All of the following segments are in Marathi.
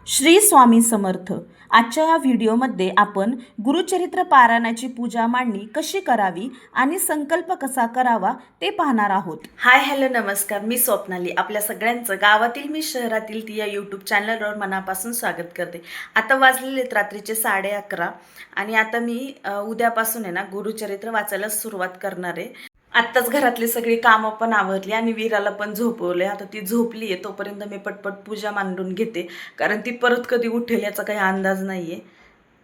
श्री स्वामी समर्थ. आजच्या या व्हिडिओमध्ये आपण गुरुचरित्र पारायणाची पूजा मांडणी कशी करावी आणि संकल्प कसा करावा ते पाहणार आहोत. हाय हॅलो नमस्कार, मी स्वप्नाली. आपल्या सगळ्यांचं गावातील मी शहरातील ती या यूट्यूब चॅनलवर मनापासून स्वागत करते. आता वाजलेले रात्रीचे 11:30 आणि आता मी उद्यापासून आहे ना गुरुचरित्र वाचायला सुरुवात करणार आहे. आत्ताच घरातली सगळी कामं पण आवरली आणि वीराला पण झोपवले. आता ती झोपली आहे तोपर्यंत मी पटपट पूजा मांडून घेते, कारण ती परत कधी उठेल याचा काही अंदाज नाही आहे.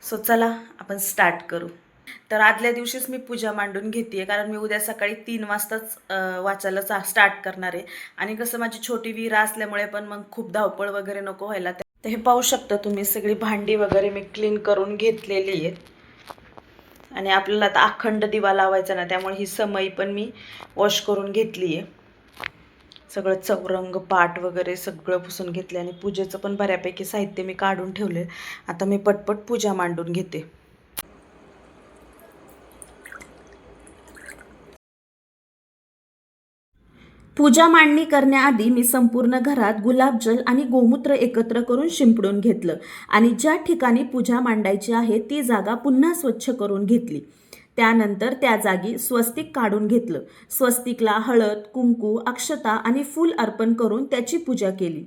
सो चला आपण स्टार्ट करू. तर आदल्या दिवशीच मी पूजा मांडून घेते, कारण मी उद्या सकाळी 3 वाजताच वाचायला स्टार्ट करणार आहे. आणि कसं माझी छोटी वीरा असल्यामुळे पण मग खूप धावपळ वगैरे नको व्हायला. तर हे पाहू शकता तुम्ही, सगळी भांडी वगैरे मी क्लीन करून घेतलेली आहेत. आणि आपल्याला आता अखंड दिवा लावायचा ना, त्यामुळे ही समई पण मी वॉश करून घेतली आहे. सगळं चौरंग पाट वगैरे सगळं पुसून घेतले आणि पूजेचं पण बऱ्यापैकी साहित्य मी काढून ठेवले. आता मी पटपट पूजा मांडून घेते. पूजा मांडणी करण्याआधी मी संपूर्ण घरात गुलाबजल आणि गोमूत्र एकत्र करून शिंपडून घेतलं आणि ज्या ठिकाणी पूजा मांडायची आहे ती जागा पुन्हा स्वच्छ करून घेतली. त्यानंतर त्या जागी स्वस्तिक काढून घेतलं. स्वस्तिकला हळद, कुंकू, अक्षता आणि फूल अर्पण करून त्याची पूजा केली.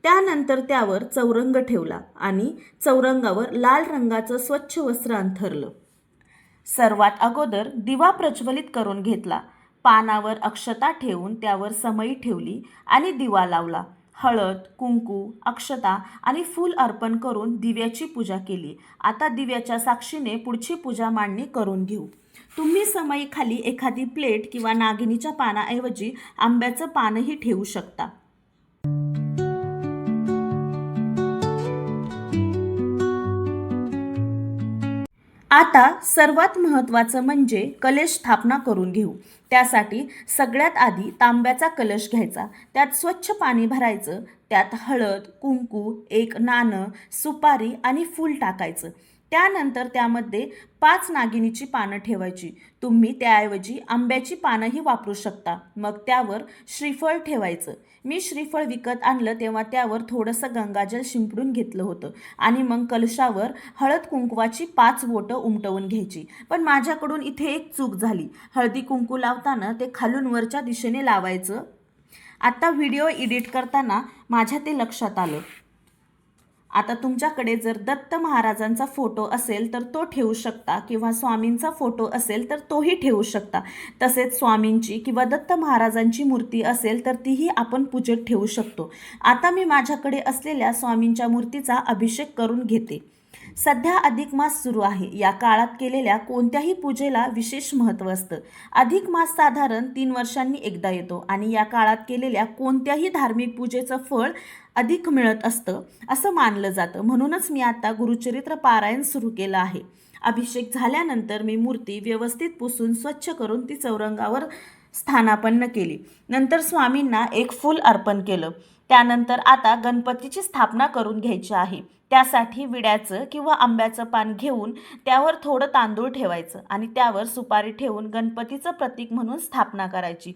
त्यानंतर त्यावर चौरंग ठेवला आणि चौरंगावर लाल रंगाचं स्वच्छ वस्त्र अंथरलं. सर्वात अगोदर दिवा प्रज्वलित करून घेतला. पानावर अक्षता ठेवून त्यावर समई ठेवली आणि दिवा लावला. हळद, कुंकू, अक्षता आणि फूल अर्पण करून दिव्याची पूजा केली. आता दिव्याच्या साक्षीने पुढची पूजा मांडणी करून घेऊ. तुम्ही समई खाली एखादी प्लेट किंवा नागिनीच्या पानाऐवजी आंब्याचं पानही ठेवू शकता. आता सर्वात महत्त्वाचं म्हणजे कलश स्थापना करून घेऊ. त्यासाठी सगळ्यात आधी तांब्याचा कलश घ्यायचा. त्यात स्वच्छ पाणी भरायचं. त्यात हळद, कुंकू, एक नाणं, सुपारी आणि फूल टाकायचं. त्यानंतर त्यामध्ये 5 नागिनीची पानं ठेवायची. तुम्ही त्याऐवजी आंब्याची पानंही वापरू शकता. मग त्यावर श्रीफळ ठेवायचं. मी श्रीफळ विकत आणलं तेव्हा त्यावर थोडंसं गंगाजल शिंपडून घेतलं होतं आणि मग कलशावर हळद कुंकवाची 5 बोटं उमटवून घ्यायची. पण माझ्याकडून इथे एक चूक झाली. हळदी कुंकू लावताना ते खालून वरच्या दिशेने लावायचं. आता व्हिडिओ एडिट करताना माझ्या ते लक्षात आलं. आता तुमच्याकडे जर दत्त महाराजांचा फोटो असेल तर तो ठेवू शकता, किंवा स्वामींचा फोटो असेल तर तोही ठेवू शकता. तसेच स्वामींची किंवा दत्त महाराजांची मूर्ती असेल तर तीही आपण पूजेत ठेवू शकतो. आता मी माझ्याकडे असलेल्या स्वामींच्या मूर्तीचा अभिषेक करून घेते. सध्या अधिक मास सुरू आहे. या काळात केलेल्या कोणत्याही पूजेला विशेष महत्त्व असतं. अधिक मास साधारण 3 वर्षांनी एकदा येतो आणि या काळात केलेल्या कोणत्याही धार्मिक पूजेचं फळ अधिक मिळत असतं असं मानलं जातं. म्हणूनच मी आता गुरुचरित्र पारायण सुरू केलं आहे. अभिषेक झाल्यानंतर मी मूर्ती व्यवस्थित पुसून स्वच्छ करून ती चौरंगावर स्थानापन्न केली. नंतर स्वामींना एक फूल अर्पण केलं. त्यानंतर आता गणपतीची स्थापना करून घ्यायची आहे. त्यासाठी विड्याचं किंवा आंब्याचं पान घेऊन त्यावर थोडं तांदूळ ठेवायचं आणि त्यावर सुपारी ठेवून गणपतीचं प्रतीक म्हणून स्थापना करायची.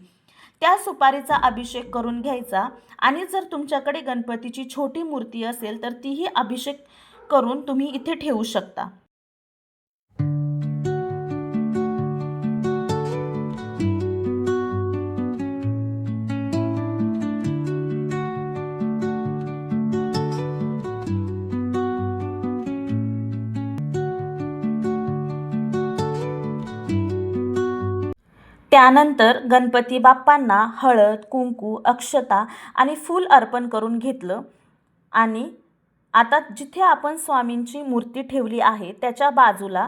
त्या सुपारीचा अभिषेक करून घ्यायचा आणि जर तुमच्याकडे गणपतीची छोटी मूर्ती असेल तर तीही अभिषेक करून तुम्ही इथे ठेवू शकता. त्यानंतर गणपती बाप्पांना हळद, कुंकू, अक्षता आणि फूल अर्पण करून घेतलं. आणि आता जिथे आपण स्वामींची मूर्ती ठेवली आहे त्याच्या बाजूला,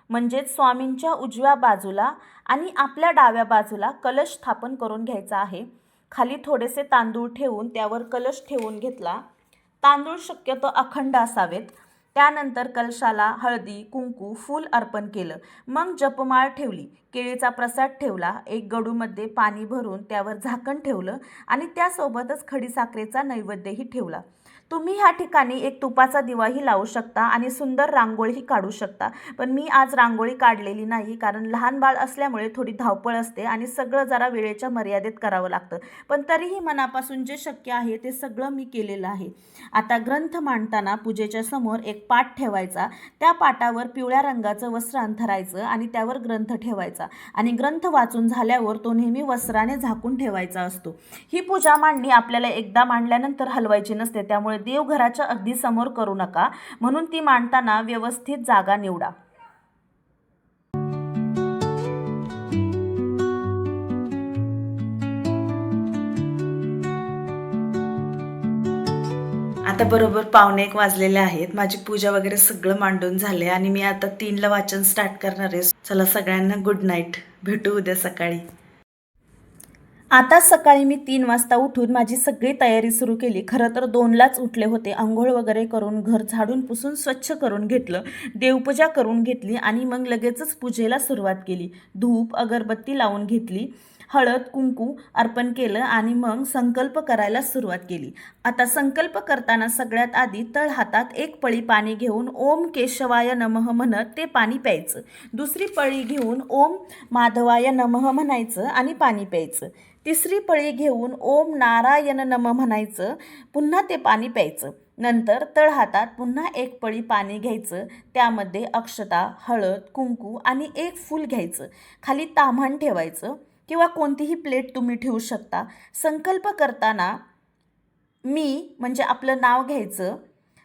म्हणजेच स्वामींच्या उजव्या बाजूला आणि आपल्या डाव्या बाजूला कलश स्थापन करून घ्यायचा आहे. खाली थोडेसे तांदूळ ठेवून त्यावर कलश ठेवून घेतला. तांदूळ शक्यतो अखंड असावेत. त्यानंतर कलशाला हळदी, कुंकू, फूल अर्पण केलं. मग जपमाळ ठेवली. केळीचा प्रसाद ठेवला. एक गडूमध्ये पाणी भरून त्यावर झाकण ठेवलं आणि त्यासोबतच खडीसाखरेचा नैवेद्यही ठेवला. तुम्ही ह्या ठिकाणी एक तुपाचा दिवाही लावू शकता आणि सुंदर रांगोळीही काढू शकता. पण मी आज रांगोळी काढलेली नाही, कारण लहान बाळ असल्यामुळे थोडी धावपळ असते आणि सगळं जरा वेळेच्या मर्यादेत करावं लागतं. पण तरीही मनापासून जे शक्य आहे ते सगळं मी केलेलं आहे. आता ग्रंथ मांडताना पूजेच्या समोर एक पाट ठेवायचा, त्या पाटावर पिवळ्या रंगाचं वस्त्र अंथरायचं आणि त्यावर ग्रंथ ठेवायचा आणि ग्रंथ वाचून झाल्यावर तो नेहमी वस्त्राने झाकून ठेवायचा असतो. ही पूजा मांडणी आपल्याला एकदा मांडल्यानंतर हलवायची नसते, त्यामुळे देवघराच्या अगदी समोर करू नका, म्हणून ती मांडताना व्यवस्थित जागा निवडा. आता बरोबर 1:45 वाजलेले आहेत. माझी पूजा वगैरे सगळं मांडून झाले आणि मी आता 3ला वाचन स्टार्ट करणार आहे. चला सगळ्यांना गुड नाईट, भेटू उद्या सकाळी. आता सकाळी मी 3 वाजता उठून माझी सगळी तयारी सुरू केली. खरं तर 2लाच उठले होते. अंघोळ वगैरे करून घर झाडून पुसून स्वच्छ करून घेतलं, देवपूजा करून घेतली आणि मग लगेचच पूजेला सुरुवात केली. धूप अगरबत्ती लावून घेतली, हळद कुंकू अर्पण केलं आणि मग संकल्प करायला सुरुवात केली. आता संकल्प करताना सगळ्यात आधी तळ हातात एक पळी पाणी घेऊन ओम केशवाय नमः म्हणत ते पाणी प्यायचं. दुसरी पळी घेऊन ओम माधवाय नमः म्हणायचं आणि पाणी प्यायचं. तिसरी पळी घेऊन ओम नारायण नमः म्हणायचं, पुन्हा ते पाणी प्यायचं. नंतर तळहातात पुन्हा एक पळी पाणी घ्यायचं, त्यामध्ये अक्षता, हळद कुंकू आणि एक फूल घ्यायचं. खाली ताम्हाण ठेवायचं किंवा कोणतीही प्लेट तुम्ही ठेवू शकता. संकल्प करताना मी म्हणजे आपलं नाव घ्यायचं,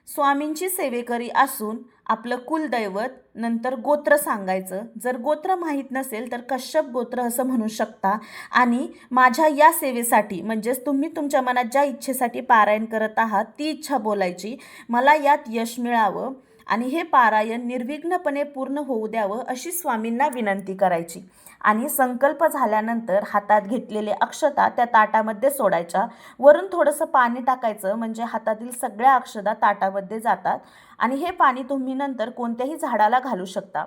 स्वामींची सेवेकरी असून आपलं कुलदैवत, नंतर गोत्र सांगायचं. जर गोत्र माहीत नसेल तर कश्यप गोत्र असं म्हणू शकता. आणि माझ्या या सेवेसाठी म्हणजेच तुम्ही तुमच्या मनात ज्या इच्छेसाठी पारायण करत आहात ती इच्छा बोलायची, मला यात यश मिळावं आणि हे पारायण निर्विघ्नपणे पूर्ण होऊ द्यावं अशी स्वामींना विनंती करायची. आणि संकल्प झाल्यानंतर हातात घेतलेले अक्षता त्या ताटामध्ये सोडायच्या. वरून थोडंसं पाणी टाकायचं, म्हणजे हातातील सगळ्या अक्षता ताटामध्ये जातात आणि हे पाणी तुम्ही नंतर कोणत्याही झाडाला घालू शकता.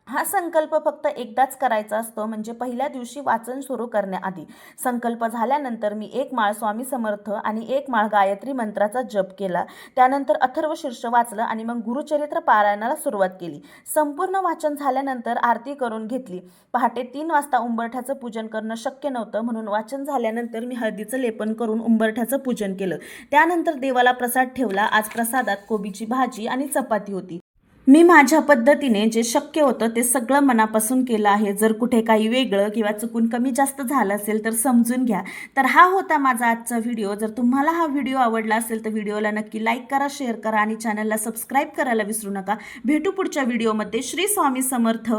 हा संकल्प फक्त एकदाच करायचा असतो, म्हणजे पहिल्या दिवशी वाचन सुरू करण्याआधी. संकल्प झाल्यानंतर मी 1 माळ स्वामी समर्थ आणि 1 माळ गायत्री मंत्राचा जप केला. त्यानंतर अथर्वशीर्ष वाचलं आणि मग गुरुचरित्र पारायणाला सुरुवात केली. संपूर्ण वाचन झाल्यानंतर आरती करून घेतली. पहाटे 3 वाजता उंबरठ्याचं पूजन करणं शक्य नव्हतं, म्हणून वाचन झाल्यानंतर मी हळदीचं लेपन करून उंबरठ्याचं पूजन केलं. त्यानंतर देवाला प्रसाद ठेवला. आज प्रसादात कोबीची भाजी आणि चपाती होती. मी माझ्या पद्धतीने जे शक्य होतं ते सगळं मनापासून केलं आहे. जर कुठे काही वेगळं किंवा चुकून कमी जास्त झालं असेल तर समजून घ्या. तर हा होता माझा आजचा व्हिडिओ. जर तुम्हाला हा व्हिडिओ आवडला असेल तर व्हिडिओला नक्की लाईक करा, शेअर करा आणि चॅनलला सबस्क्राईब करायला विसरू नका. भेटू पुढच्या व्हिडिओमध्ये. श्री स्वामी समर्थ.